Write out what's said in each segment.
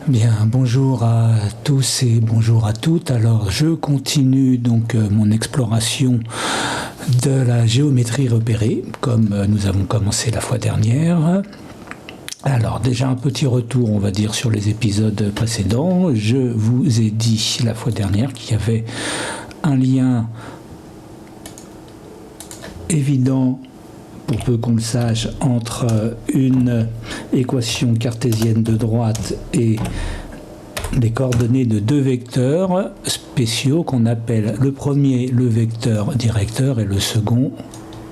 Bien, bonjour à tous et bonjour à toutes. Alors, je continue donc mon exploration de la géométrie repérée, comme nous avons commencé la fois dernière. Alors, déjà un petit retour, on va dire, sur les épisodes précédents. Je vous ai dit la fois dernière qu'il y avait un lien évident, pour peu qu'on le sache, entre une équation cartésienne de droite et des coordonnées de deux vecteurs spéciaux qu'on appelle le premier le vecteur directeur et le second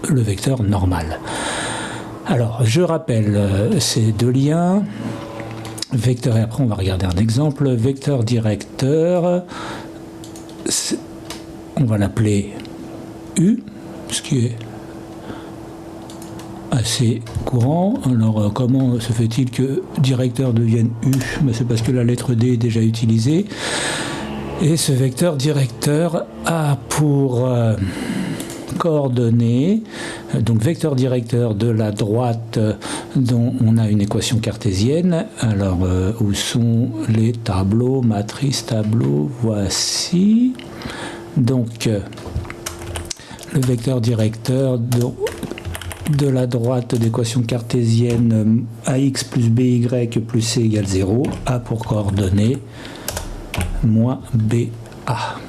le vecteur normal. Alors, je rappelle ces deux liens. Vecteur, et après on va regarder un exemple. Vecteur directeur, on va l'appeler U, ce qui est assez courant. Alors comment se fait-il que directeur devienne U? C'est parce que la lettre D est déjà utilisée. Et ce vecteur directeur a pour coordonnées, donc vecteur directeur de la droite dont on a une équation cartésienne. Alors où sont les tableaux, matrices, tableaux? Voici. Donc le vecteur directeur de la droite d'équation cartésienne ax plus by plus c égale 0 a pour coordonnées moins ba.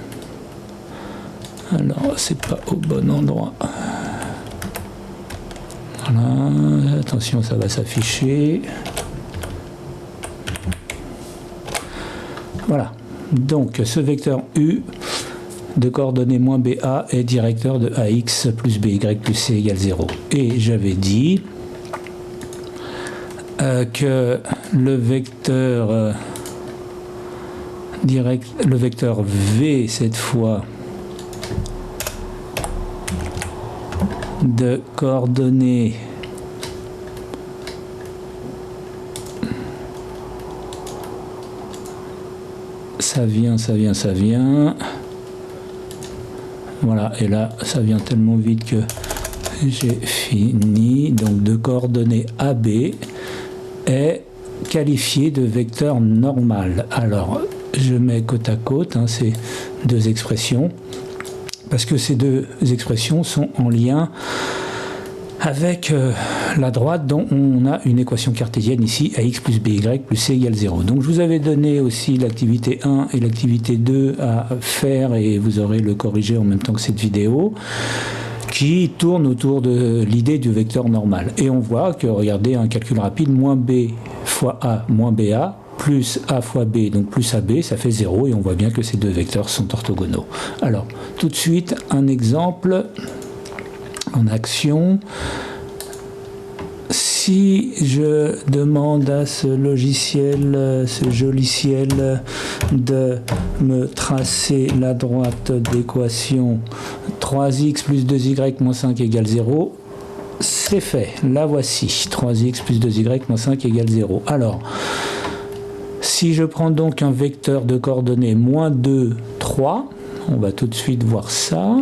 Alors c'est pas au bon endroit. Voilà, attention, ça va s'afficher. Voilà, donc ce vecteur U de coordonnées moins BA est directeur de AX plus BY plus C égale 0. Et j'avais dit que le vecteur le vecteur V, cette fois, de coordonnées ça vient. Voilà, et là, ça vient tellement vite que j'ai fini. Donc, de coordonnées AB est qualifié de vecteur normal. Alors, je mets côte à côte ces deux expressions, parce que ces deux expressions sont en lien avec la droite dont on a une équation cartésienne ici, ax plus by plus c égale 0. Donc je vous avais donné aussi l'activité 1 et l'activité 2 à faire, et vous aurez le corrigé en même temps que cette vidéo, qui tourne autour de l'idée du vecteur normal. Et on voit que, regardez, un calcul rapide, moins b fois a moins ba, plus a fois b, donc plus ab, ça fait 0, et on voit bien que ces deux vecteurs sont orthogonaux. Alors, tout de suite, un exemple en action. Si je demande à ce logiciel, ce joliciel, de me tracer la droite d'équation 3x plus 2y moins 5 égale 0, c'est fait. La voici, 3x plus 2y moins 5 égale 0. Alors, si je prends donc un vecteur de coordonnées moins 2, 3, on va tout de suite voir ça.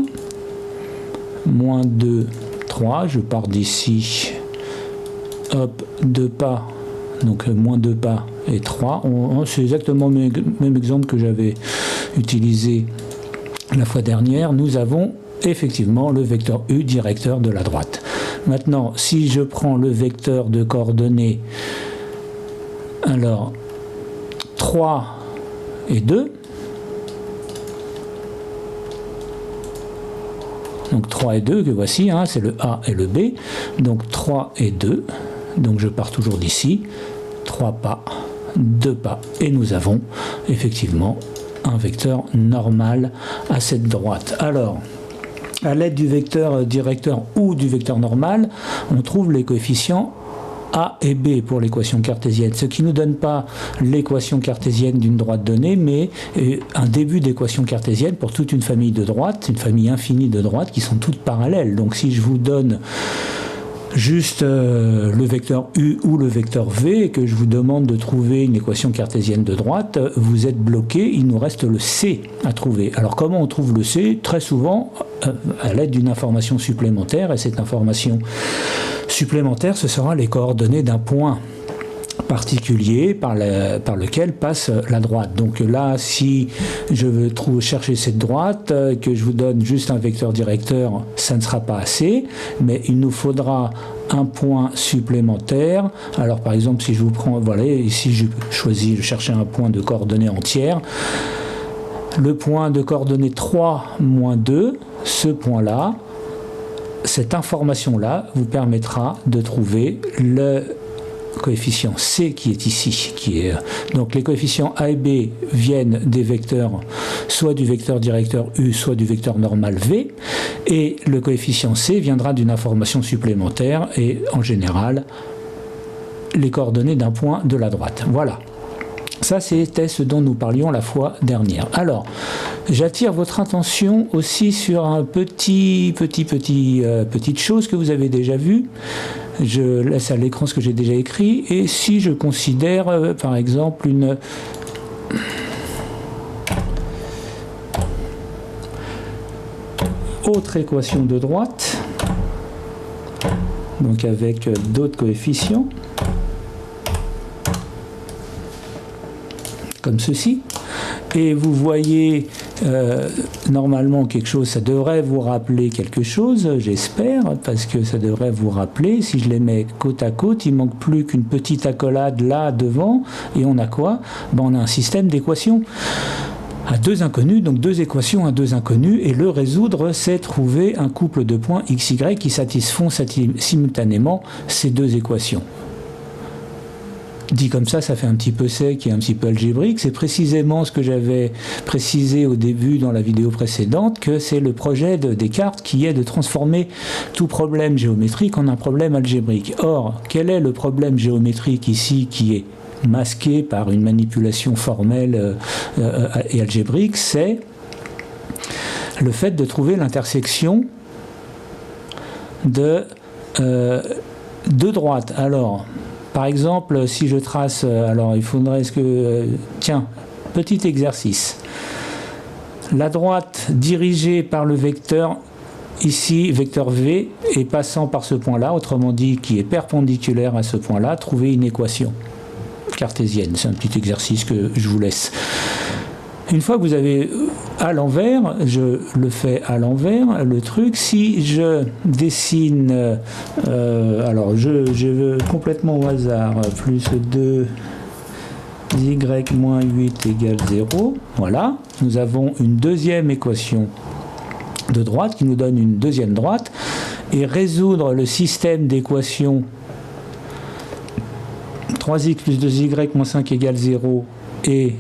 Moins 2, 3, je pars d'ici, hop, 2 pas, donc moins 2 pas et 3. C'est exactement le même exemple que j'avais utilisé la fois dernière. Nous avons effectivement le vecteur U directeur de la droite. Maintenant, si je prends le vecteur de coordonnées, alors 3 et 2, donc 3 et 2 que voici, c'est le A et le B, donc 3 et 2, donc je pars toujours d'ici, 3 pas, 2 pas, et nous avons effectivement un vecteur normal à cette droite. Alors, à l'aide du vecteur directeur ou du vecteur normal, on trouve les coefficients A et B pour l'équation cartésienne, ce qui ne nous donne pas l'équation cartésienne d'une droite donnée, mais un début d'équation cartésienne pour toute une famille de droites, une famille infinie de droites qui sont toutes parallèles. Donc si je vous donne juste le vecteur U ou le vecteur V et que je vous demande de trouver une équation cartésienne de droite, vous êtes bloqué, il nous reste le C à trouver. Alors comment on trouve le C? Très souvent à l'aide d'une information supplémentaire, et cette information supplémentaire, ce sera les coordonnées d'un point. particulier par lequel passe la droite. Donc là, si je veux chercher cette droite, que je vous donne juste un vecteur directeur, ça ne sera pas assez, mais il nous faudra un point supplémentaire. Alors par exemple, si je vous prends, voilà, ici je choisis de chercher un point de coordonnées entières. Le point de coordonnées 3, moins 2, ce point-là, cette information-là vous permettra de trouver le coefficient C qui est ici. Donc les coefficients A et B viennent des vecteurs, soit du vecteur directeur U, soit du vecteur normal V, et le coefficient C viendra d'une information supplémentaire, et en général, les coordonnées d'un point de la droite. Voilà. Ça, c'était ce dont nous parlions la fois dernière. Alors, j'attire votre attention aussi sur un petite chose que vous avez déjà vue. Je laisse à l'écran ce que j'ai déjà écrit. Et si je considère, par exemple, une autre équation de droite, donc avec d'autres coefficients, comme ceci, et vous voyez normalement quelque chose, ça devrait vous rappeler quelque chose, j'espère, parce que ça devrait vous rappeler, si je les mets côte à côte, il manque plus qu'une petite accolade là devant, et on a quoi? Ben, on a un système d'équations à deux inconnus, donc deux équations à deux inconnus, et le résoudre, c'est trouver un couple de points x, y qui satisfont simultanément ces deux équations. Dit comme ça fait un petit peu sec et un petit peu algébrique. C'est précisément ce que j'avais précisé au début dans la vidéo précédente, que c'est le projet de Descartes qui est de transformer tout problème géométrique en un problème algébrique. Or, quel est le problème géométrique ici qui est masqué par une manipulation formelle et algébrique? C'est le fait de trouver l'intersection de deux droites. Alors, par exemple, si je trace, alors il faudrait tiens, petit exercice. La droite dirigée par le vecteur, ici, vecteur V, et passant par ce point-là, autrement dit, qui est perpendiculaire à ce point-là, trouver une équation cartésienne. C'est un petit exercice que je vous laisse. Une fois que vous avez à l'envers, je le fais à l'envers, le truc, si je dessine, alors je veux complètement au hasard, plus 2y moins 8 égale 0, voilà, nous avons une deuxième équation de droite qui nous donne une deuxième droite, et résoudre le système d'équations 3x plus 2y moins 5 égale 0 et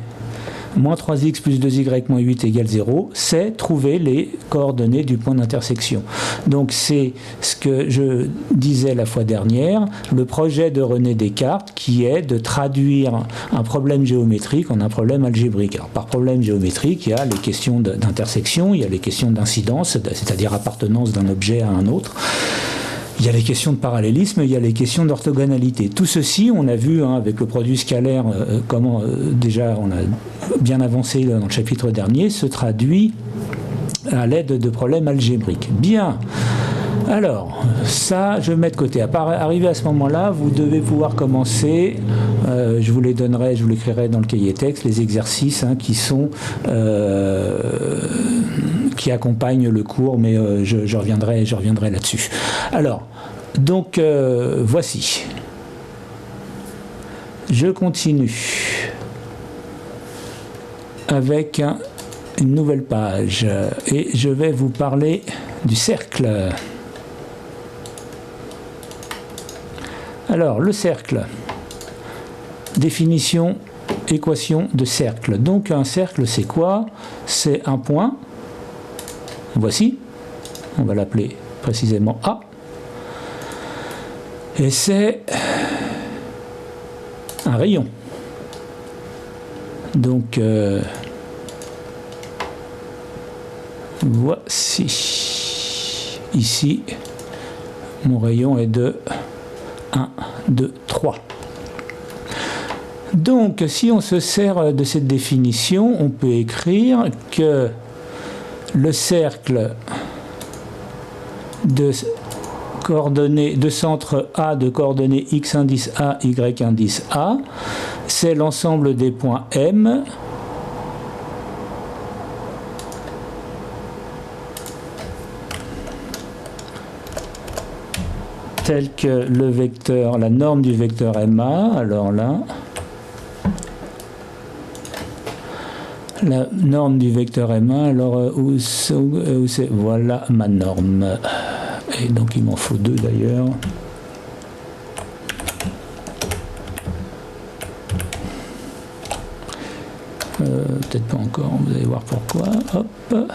moins 3x plus 2y moins 8 égale 0, c'est trouver les coordonnées du point d'intersection. Donc c'est ce que je disais la fois dernière, le projet de René Descartes qui est de traduire un problème géométrique en un problème algébrique. Alors par problème géométrique, il y a les questions d'intersection, il y a les questions d'incidence, c'est-à-dire appartenance d'un objet à un autre. Il y a les questions de parallélisme, il y a les questions d'orthogonalité. Tout ceci, on a vu avec le produit scalaire, comment déjà on a bien avancé dans le chapitre dernier, se traduit à l'aide de problèmes algébriques. Bien. Alors, ça, je mets de côté. Arrivé à ce moment-là, vous devez pouvoir commencer, je vous les donnerai, je vous l'écrirai dans le cahier texte, les exercices qui sont... qui accompagnent le cours, mais je reviendrai là-dessus. Alors, donc, voici. Je continue avec une nouvelle page, et je vais vous parler du cercle. Alors, le cercle, définition, équation de cercle. Donc, un cercle, c'est quoi? C'est un point, voici, on va l'appeler précisément A, et c'est un rayon. Donc, voici, ici, mon rayon est de 1, 2, 3. Donc, si on se sert de cette définition, on peut écrire que le cercle coordonnées de centre A de coordonnées x indice A, y indice A, c'est l'ensemble des points M tel que le vecteur, la norme du vecteur MA, alors là, la norme du vecteur MA, alors où c'est, voilà ma norme. Et donc il m'en faut deux d'ailleurs. Peut-être pas encore, vous allez voir pourquoi. Hop.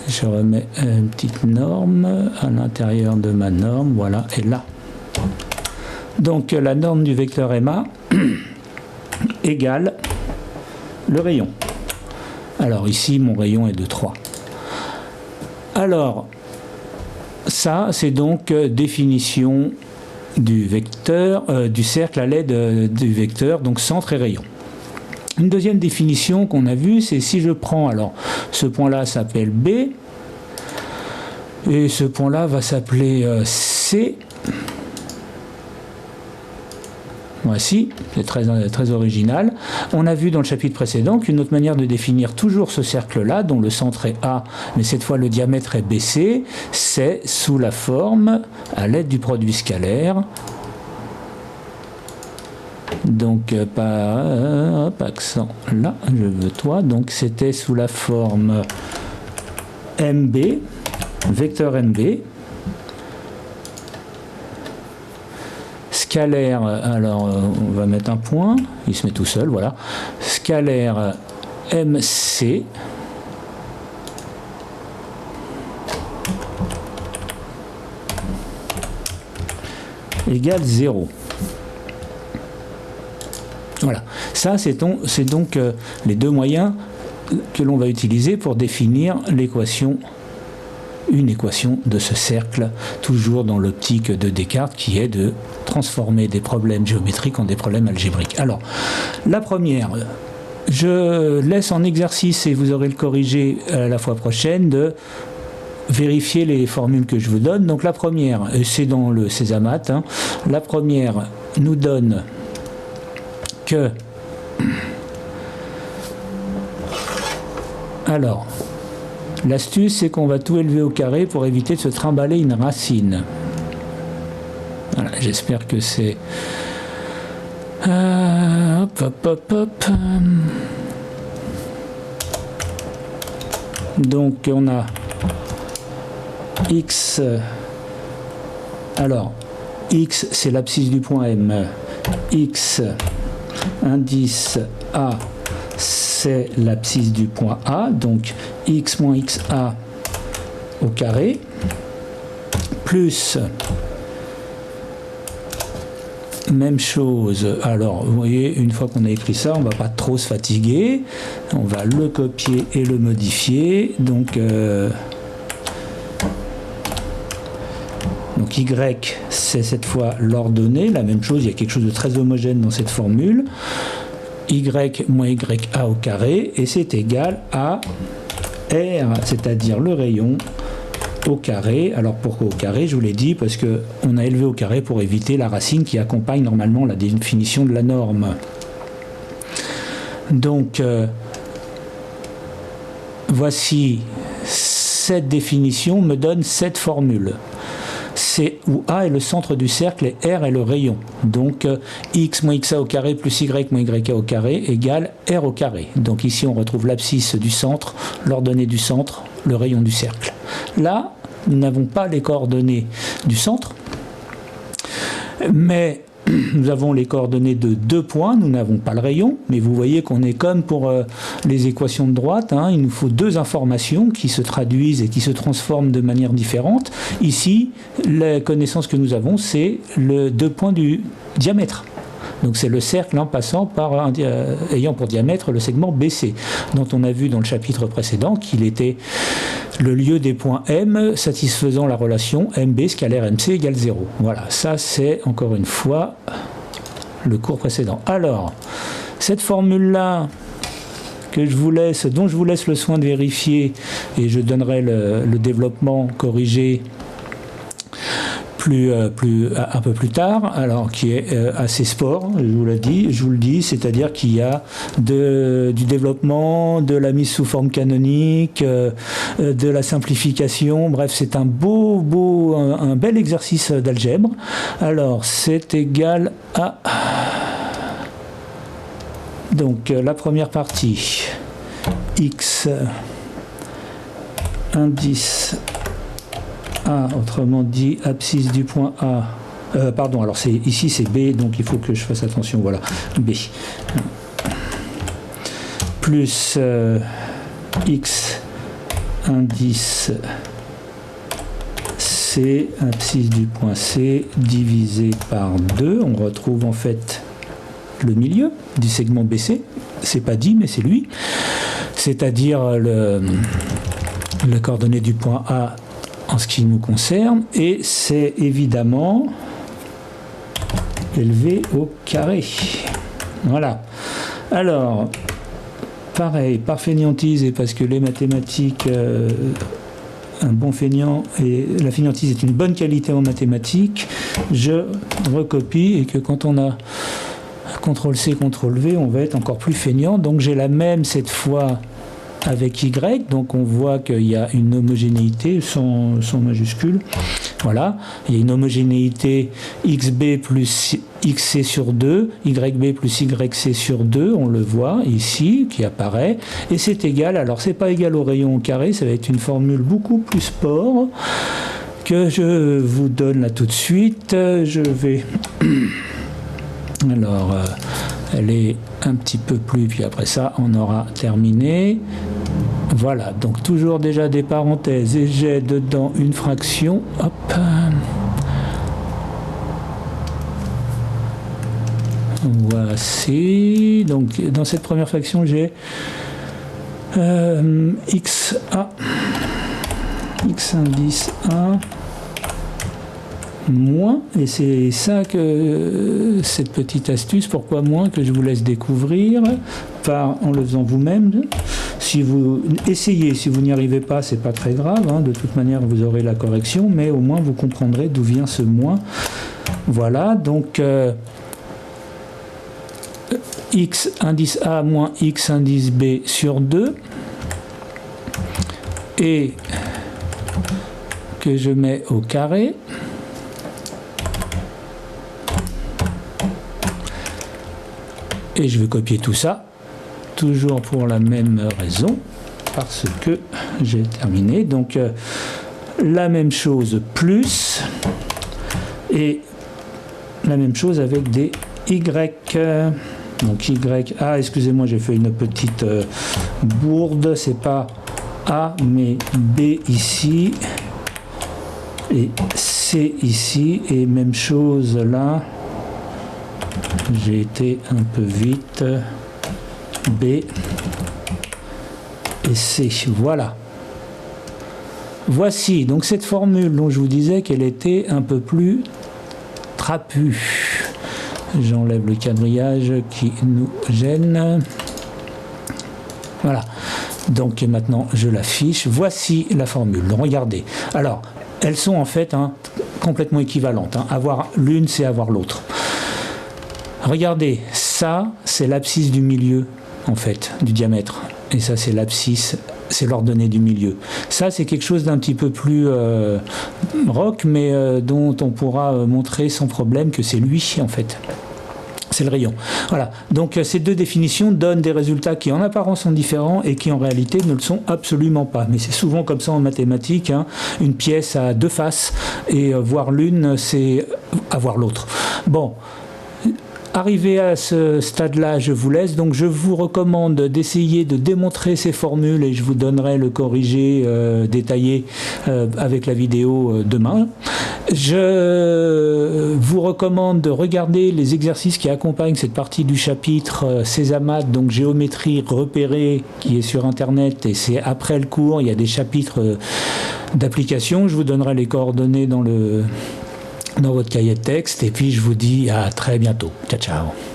Je remets une petite norme à l'intérieur de ma norme, voilà, et là. Donc la norme du vecteur MA égale le rayon. Alors ici, mon rayon est de 3. Alors, ça, c'est donc définition du vecteur, du cercle à l'aide du vecteur, donc centre et rayon. Une deuxième définition qu'on a vue, c'est si je prends, alors ce point-là s'appelle B, et ce point-là va s'appeler C. Voici, c'est très original. On a vu dans le chapitre précédent qu'une autre manière de définir toujours ce cercle-là, dont le centre est A, mais cette fois le diamètre est BC, c'est sous la forme, à l'aide du produit scalaire. Donc, pas accent là, je veux toi. Donc, c'était sous la forme MB, vecteur MB. Scalaire, alors on va mettre un point, il se met tout seul, voilà. Scalaire MC égale 0. Voilà, ça c'est donc les deux moyens que l'on va utiliser pour définir l'équation, une équation de ce cercle, toujours dans l'optique de Descartes, qui est de transformer des problèmes géométriques en des problèmes algébriques. Alors, la première, je laisse en exercice, et vous aurez le corrigé la fois prochaine, de vérifier les formules que je vous donne. Donc la première, c'est dans le Césamat, hein, la première nous donne que, alors, l'astuce, c'est qu'on va tout élever au carré pour éviter de se trimballer une racine. Voilà, j'espère que c'est... hop. Donc, on a x... Alors, x, c'est l'abscisse du point M. X... indice A, c'est l'abscisse du point A, donc x moins xa au carré, plus, même chose, alors vous voyez, une fois qu'on a écrit ça, on ne va pas trop se fatiguer, on va le copier et le modifier, donc y, c'est cette fois l'ordonnée, la même chose, il y a quelque chose de très homogène dans cette formule, y moins ya au carré, et c'est égal à r, c'est-à-dire le rayon au carré. Alors pourquoi au carré? Je vous l'ai dit, parce qu'on a élevé au carré pour éviter la racine qui accompagne normalement la définition de la norme. Donc, voici cette définition, me donne cette formule. C où A est le centre du cercle et R est le rayon. Donc x moins xa au carré plus y moins ya au carré égale R au carré. Donc ici on retrouve l'abscisse du centre, l'ordonnée du centre, le rayon du cercle. Là, nous n'avons pas les coordonnées du centre, mais nous avons les coordonnées de deux points, nous n'avons pas le rayon, mais vous voyez qu'on est comme pour les équations de droite, hein, il nous faut deux informations qui se traduisent et qui se transforment de manière différente. Ici, la connaissance que nous avons, c'est les deux points du diamètre. Donc c'est le cercle en passant par ayant pour diamètre le segment BC, dont on a vu dans le chapitre précédent qu'il était le lieu des points M satisfaisant la relation MB scalaire MC égale 0. Voilà, ça c'est encore une fois le cours précédent. Alors, cette formule-là que je vous laisse, dont je vous laisse le soin de vérifier, et je donnerai le développement corrigé un peu plus tard, alors qui est assez sport, je vous le dis, c'est-à-dire qu'il y a du développement, de la mise sous forme canonique, de la simplification, bref, c'est un bel exercice d'algèbre. Alors, c'est égal à... Donc, la première partie, x indice A, autrement dit abscisse du point A, pardon, alors ici c'est B, donc il faut que je fasse attention, voilà, B, plus x indice C, abscisse du point C, divisé par 2, on retrouve en fait le milieu du segment BC, c'est pas dit mais c'est lui, c'est-à-dire la coordonnée du point A en ce qui nous concerne, et c'est évidemment élevé au carré. Voilà. Alors, pareil, par fainéantise, et parce que les mathématiques, un bon fainéant, et la fainéantise est une bonne qualité en mathématiques, je recopie, et que quand on a CTRL-C, CTRL-V, on va être encore plus fainéant. Donc j'ai la même cette fois avec Y, donc on voit qu'il y a une homogénéité sans majuscule. Voilà, il y a une homogénéité XB plus XC sur 2, YB plus YC sur 2, on le voit ici, qui apparaît, et c'est égal, alors c'est pas égal au rayon au carré, ça va être une formule beaucoup plus sport, que je vous donne là tout de suite. Je vais... Alors, elle est un petit peu plus, puis après ça, on aura terminé. Voilà, donc toujours déjà des parenthèses, et j'ai dedans une fraction. Hop. Voici. Donc, dans cette première fraction, j'ai XA, X indice A, moins, et c'est ça que cette petite astuce, pourquoi moins, que je vous laisse découvrir en le faisant vous-même. Si vous essayez, si vous n'y arrivez pas, c'est pas très grave, hein, de toute manière vous aurez la correction, mais au moins vous comprendrez d'où vient ce moins. Voilà, donc x indice A moins x indice B sur 2, et que je mets au carré. Et je vais copier tout ça, toujours pour la même raison, parce que j'ai terminé. Donc, la même chose plus, et la même chose avec des Y. Donc, Y, ah, excusez-moi, j'ai fait une petite bourde, c'est pas A, mais B ici, et C ici, et même chose là. J'ai été un peu vite. B et C. Voilà. Voici donc cette formule dont je vous disais qu'elle était un peu plus trapue. J'enlève le quadrillage qui nous gêne. Voilà. Donc maintenant je l'affiche. Voici la formule. Regardez. Alors, elles sont en fait complètement équivalentes. Avoir l'une, c'est avoir l'autre. Regardez, ça, c'est l'abscisse du milieu, en fait, du diamètre. Et ça, c'est l'abscisse, c'est l'ordonnée du milieu. Ça, c'est quelque chose d'un petit peu plus rock, mais dont on pourra montrer sans problème que c'est lui, en fait. C'est le rayon. Voilà. Donc, ces deux définitions donnent des résultats qui, en apparence, sont différents et qui, en réalité, ne le sont absolument pas. Mais c'est souvent comme ça en mathématiques. Une pièce a deux faces, et voir l'une, c'est avoir l'autre. Bon. Arrivé à ce stade-là, je vous laisse. Donc, je vous recommande d'essayer de démontrer ces formules, et je vous donnerai le corrigé détaillé avec la vidéo demain. Je vous recommande de regarder les exercices qui accompagnent cette partie du chapitre Césamat, donc géométrie repérée, qui est sur Internet, et c'est après le cours. Il y a des chapitres d'application. Je vous donnerai les coordonnées dans votre cahier de texte, et puis je vous dis à très bientôt. Ciao, ciao.